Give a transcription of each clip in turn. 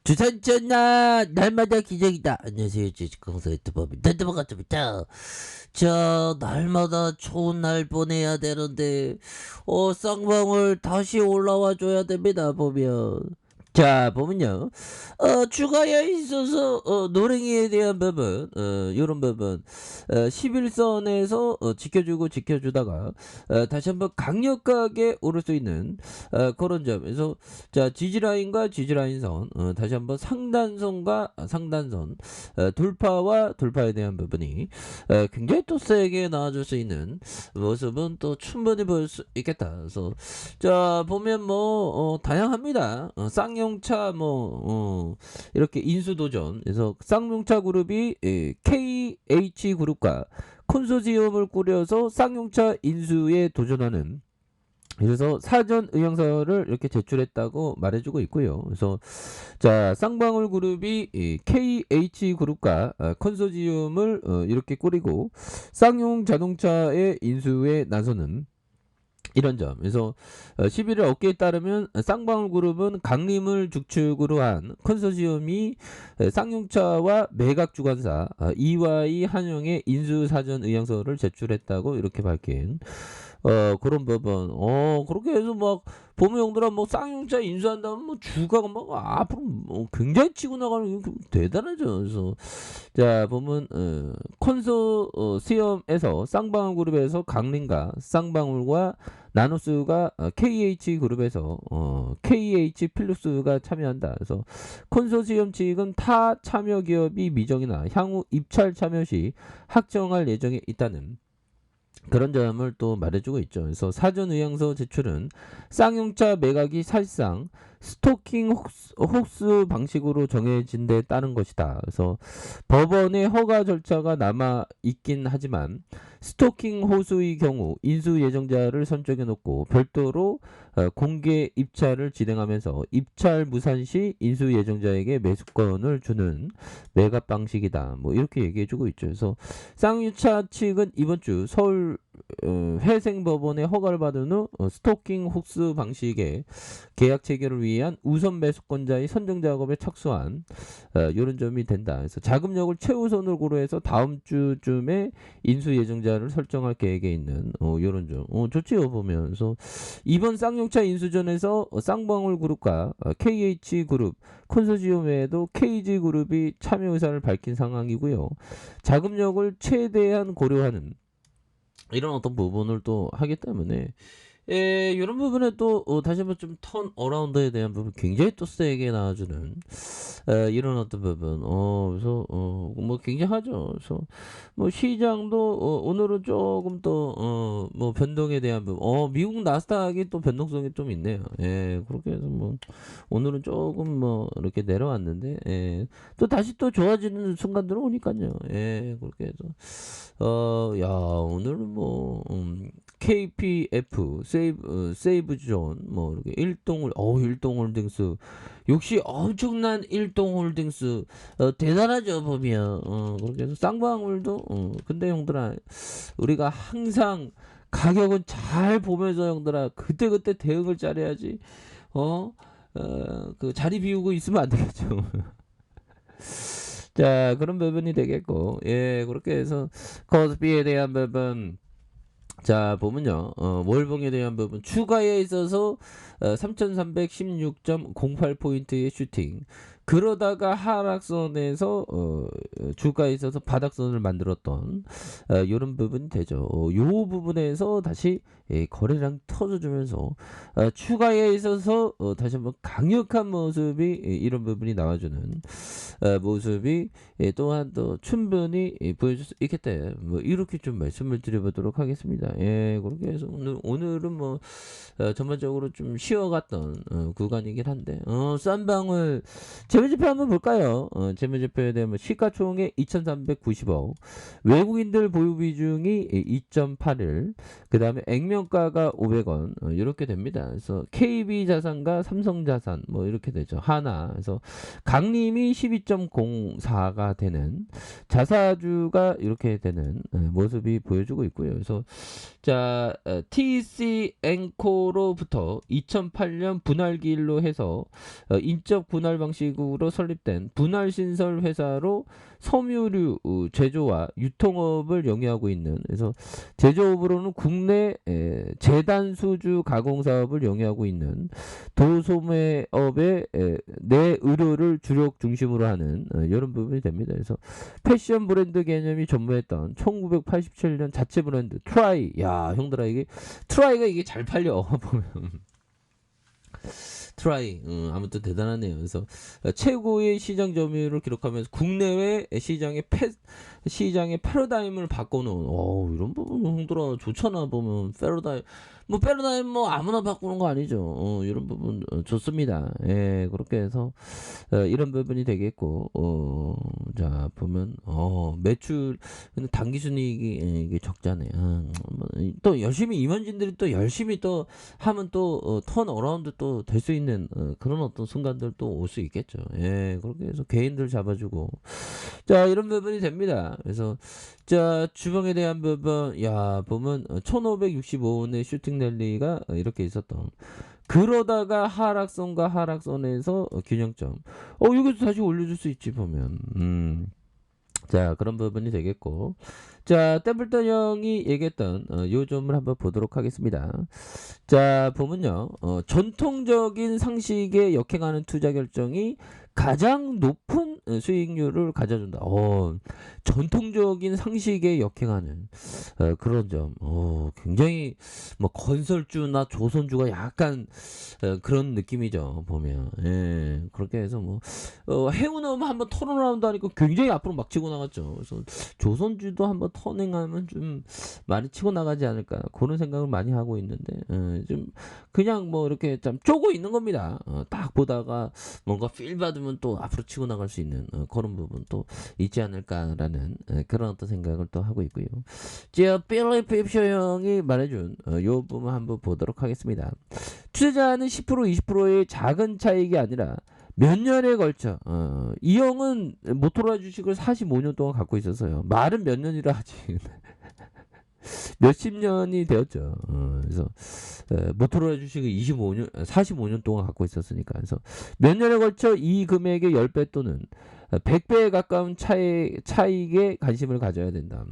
주산전나 날마다 기적이다. 안녕하세요, 주식공사 유튜버입니다. 반갑습니다. 자, 날마다 좋은 날 보내야 되는데 쌍방울 다시 올라와 줘야 됩니다. 보면 자, 보면요. 추가에 있어서 노랭이에 대한 부분, 요런 부분, 11선에서 지켜주고 지켜주다가 다시 한번 강력하게 오를 수 있는 그런 점에서, 자, 지지라인과 지지라인선, 다시 한번 상단선과 상단선, 돌파와 돌파에 대한 부분이 굉장히 또 세게 나와줄 수 있는 모습은 또 충분히 볼 수 있겠다. 그래서 자, 보면 뭐 다양합니다. 쌍용차 이렇게 인수도전. 그래서 쌍용차 그룹이 KH 그룹과 콘소지엄을 꾸려서 쌍용차 인수에 도전하는, 그래서 사전 의향서를 이렇게 제출했다고 말해주고 있고요. 그래서 자, 쌍방울 그룹이 KH 그룹과 컨소지엄을 이렇게 꾸리고 쌍용 자동차의 인수에 나서는 이런 점. 그래서 11일 업계에 따르면 쌍방울 그룹은 강림을 주축으로 한 컨소시엄이 쌍용차와 매각 주관사 EY 한영의 인수 사전 의향서를 제출했다고 이렇게 밝힌 그런 부분. 그렇게 해서 막 보면 형들아, 뭐 쌍용차 인수한다면 뭐 주가가 막 앞으로 굉장히 치고 나가는 게 대단하죠. 그래서 자, 보면 콘소시엄에서 쌍방울 그룹에서 강림과 쌍방울과 나노스가 KH 그룹에서 KH 필루스가 참여한다. 그래서 콘소시엄 측은 타 참여 기업이 미정이나 향후 입찰 참여 시 확정할 예정에 있다는 그런 점을 또 말해주고 있죠. 그래서 사전 의향서 제출은 쌍용차 매각이 사실상 스토킹 혹스 방식으로 정해진 데 따른 것이다. 그래서 법원의 허가 절차가 남아 있긴 하지만 스토킹 호수의 경우 인수 예정자를 선정해 놓고 별도로 공개 입찰을 진행하면서 입찰 무산 시 인수 예정자에게 매수권을 주는 매각 방식이다. 뭐 이렇게 얘기해 주고 있죠. 그래서 쌍용차 측은 이번 주 서울 회생법원의 허가를 받은 후 스토킹 혹스 방식의 계약 체결을 위한 우선 매수권자의 선정 작업에 착수한 이런 점이 된다. 그래서 자금력을 최우선으로 고려해서 다음 주쯤에 인수 예정자를 설정할 계획에 있는 이런 점. 좋지요 보면서 이번 쌍용차 인수전에서 쌍방울 그룹과 KH 그룹 콘소시엄 외에도 KG 그룹이 참여 의사를 밝힌 상황이고요. 자금력을 최대한 고려하는 이런 어떤 부분을 또 하기 때문에 이런 부분에 또 다시 한번 좀 턴 어라운드에 대한 부분 굉장히 또 세게 나와주는 이런 어떤 부분. 그래서 뭐 굉장하죠. 그래서 뭐 시장도 오늘은 조금 또 뭐 변동에 대한 부분. 미국 나스닥이 또 변동성이 좀 있네요. 예, 그렇게 해서 뭐 오늘은 조금 뭐 이렇게 내려왔는데, 또 다시 또 좋아지는 순간들은 오니까요. 예, 그렇게 해서 야, 오늘은 뭐 KPF 세이브 존 뭐 이렇게 일동홀딩스 역시 엄청난 일동홀딩스 대단하죠 보면. 그렇게 해서 쌍방울도 근데 형들아, 우리가 항상 가격은 잘 보면서 형들아 그때그때 대응을 잘해야지. 그 자리 비우고 있으면 안 되겠죠. 자, 그런 부분이 되겠고, 예, 그렇게 해서 코스피에 대한 부분, 자, 보면요. 월봉에 대한 부분 추가에 있어서 3316.08포인트의 슈팅. 그러다가 하락선에서 주가에 있어서 바닥선을 만들었던 이런 부분이 되죠. 요 부분에서 다시 거래량 터져주면서 추가에 있어서 다시 한번 강력한 모습이 이런 부분이 나와주는 모습이 또한 또 충분히 보여줄 수 있겠다. 뭐 이렇게 좀 말씀을 드려보도록 하겠습니다. 예, 그렇게 해서 오늘은 뭐 전반적으로 좀 쉬어갔던 구간이긴 한데, 싼방울 재무제표 한번 볼까요? 재무제표에 대한 시가총액 2,390억, 외국인들 보유 비중이 2.81, 그 다음에 액면가가 500원 이렇게 됩니다. 그래서 KB자산과 삼성자산 뭐 이렇게 되죠. 하나. 그래서 강림이 12.04가 되는 자사주가 이렇게 되는 모습이 보여주고 있고요. 그래서 자, TC 앵코로부터 2008년 분할기일로 해서 인적 분할 방식으로 한국으로 설립된 분할신설 회사로 섬유류 제조와 유통업을 영위하고 있는, 그래서 제조업으로는 국내 제단수주 가공사업을 영위하고 있는 도소매업의 내 의료를 주력 중심으로 하는 이런 부분이 됩니다. 그래서 패션 브랜드 개념이 전무했던 1987년 자체 브랜드 트라이. 야 형들아, 이게 트라이가 이게 잘 팔려 보면. 트라이, 아무튼 대단하네요. 그래서 최고의 시장 점유율을 기록하면서 국내외 시장의 패러다임을 바꿔놓은, 이런 부분 형들아 좋잖아. 보면 패러다임 뭐 아무나 바꾸는 거 아니죠. 이런 부분 좋습니다. 예, 그렇게 해서 이런 부분이 되겠고, 자 보면 매출 근데 당기순이익이 이게 적자네. 또 열심히 임원진들이 또 열심히 또 하면 또 턴 어라운드 또 될 수 있는 그런 어떤 순간들 또 올 수 있겠죠. 예, 그렇게 해서 개인들 잡아주고, 자 이런 부분이 됩니다. 그래서 자 주봉에 대한 부분, 야 보면 1565원의 슈팅 랠리가 이렇게 있었던, 그러다가 하락선과 하락선에서 균형점, 여기서 다시 올려줄 수 있지 보면. 자 그런 부분이 되겠고, 자 템플턴 형이 얘기했던 요 점을 한번 보도록 하겠습니다. 자 보면요, 전통적인 상식에 역행하는 투자 결정이 가장 높은 수익률을 가져준다. 전통적인 상식에 역행하는 그런 점, 굉장히 뭐 건설주나 조선주가 약간 그런 느낌이죠 보면. 예, 그렇게 해서 뭐 해운업 한번 턴어라운드 하니까 굉장히 앞으로 막 치고 나갔죠. 그래서 조선주도 한번 터닝하면 좀 많이 치고 나가지 않을까, 그런 생각을 많이 하고 있는데, 좀 그냥 뭐 이렇게 좀 쪼고 있는 겁니다. 딱 보다가 뭔가 필 받으면 또 앞으로 치고 나갈 수 있는 그런 부분 또 있지 않을까라는 그런 어떤 생각을 또 하고 있고요. 제가 필립 핍쇼 형이 말해준 요 부분 한번 보도록 하겠습니다. 투자자는 10% 20%의 작은 차익이 아니라 몇 년에 걸쳐, 이 형은 모토로라 주식을 45년 동안 갖고 있었어요. 말은 몇 년이라 하지 몇십 년이 되었죠. 그래서 모토로라 주식을 45년 동안 갖고 있었으니까. 그래서 몇 년에 걸쳐 이 금액의 10배 또는 100배에 가까운 차익에 관심을 가져야 된다.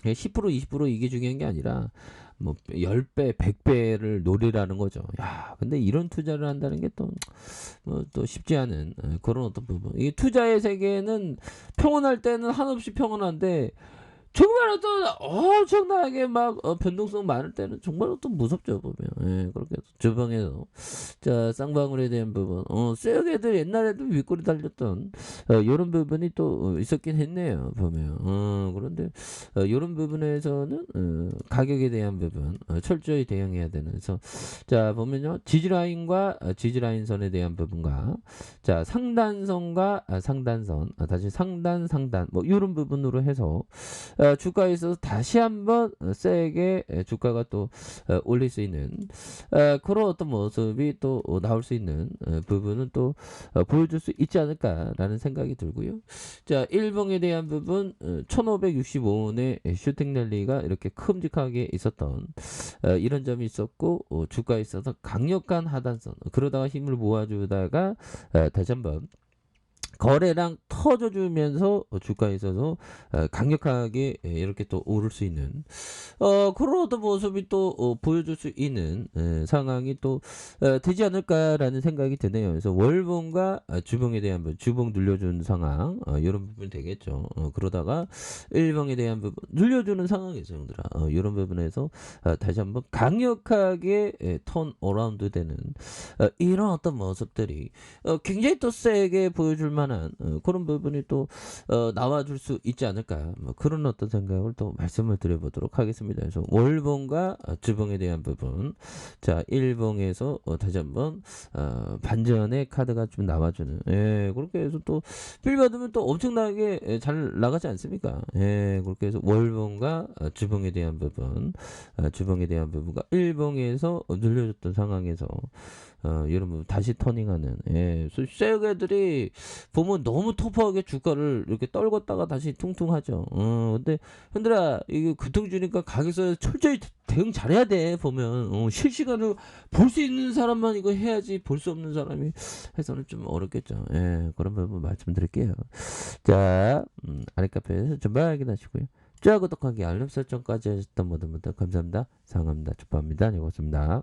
10% 20% 이게 중요한 게 아니라 뭐 10배 100배를 노리라는 거죠. 야, 근데 이런 투자를 한다는 게 또 쉽지 않은 그런 어떤 부분. 이 투자의 세계는 평온할 때는 한없이 평온한데, 정말 엄청나게 막 변동성 많을 때는 정말 또 무섭죠 보면. 예, 그렇게 해서 주방에서 자 쌍방울에 대한 부분, 쇠역애들 옛날에도 윗골이 달렸던 이런 부분이 또 있었긴 했네요 보면. 그런데 이런 부분에서는 가격에 대한 부분 철저히 대응해야 되는. 그래서 자 보면요, 지지라인과 지지라인선에 대한 부분과 자 상단선과 상단선, 다시 상단 뭐 이런 부분으로 해서 주가에 있어서 다시 한번 세게 주가가 또 올릴 수 있는 그런 어떤 모습이 또 나올 수 있는 부분은 또 보여줄 수 있지 않을까라는 생각이 들고요. 자, 일봉에 대한 부분 1565원의 슈팅 랠리가 이렇게 큼직하게 있었던 이런 점이 있었고, 주가에 있어서 강력한 하단선, 그러다가 힘을 모아주다가 다시 한번 거래량 터져주면서 주가에 있어서 강력하게 이렇게 또 오를 수 있는 그런 어떤 모습이 또 보여줄 수 있는 상황이 또 되지 않을까라는 생각이 드네요. 그래서 월봉과 주봉에 대한 부분, 주봉 늘려주는 상황, 이런 부분이 되겠죠. 그러다가 일봉에 대한 부분 늘려주는 상황이죠, 형들아. 이런 부분에서 다시 한번 강력하게 턴 어라운드 되는 이런 어떤 모습들이 굉장히 또 세게 보여줄 만한 그런 부분이 또 나와줄 수 있지 않을까, 뭐 그런 어떤 생각을 또 말씀을 드려보도록 하겠습니다. 그래서 월봉과 주봉에 대한 부분, 자 일봉에서 다시 한번 반전의 카드가 좀 나와주는, 예, 그렇게 해서 또 필 받으면 또 엄청나게 잘 나가지 않습니까? 예, 그렇게 해서 월봉과 주봉에 대한 부분, 주봉에 대한 부분과 일봉에서 늘려줬던 상황에서 이런 부분 다시 터닝하는, 예, 쇠애들이 보면 너무 터프하게 주가를 이렇게 떨궜다가 다시 퉁퉁하죠. 근데 현들아 이거 급등 주니까 가격에서 철저히 대응 잘해야 돼 보면. 실시간으로 볼 수 있는 사람만 이거 해야지 볼 수 없는 사람이 해서는 좀 어렵겠죠. 예, 그런 부분 말씀드릴게요. 자, 아랫카페에서 전방 확인하시고요. 좋아요, 구독하기, 알림 설정까지 하셨던 모든 분들 감사합니다. 사랑합니다. 축복합니다. 네, 고맙습니다.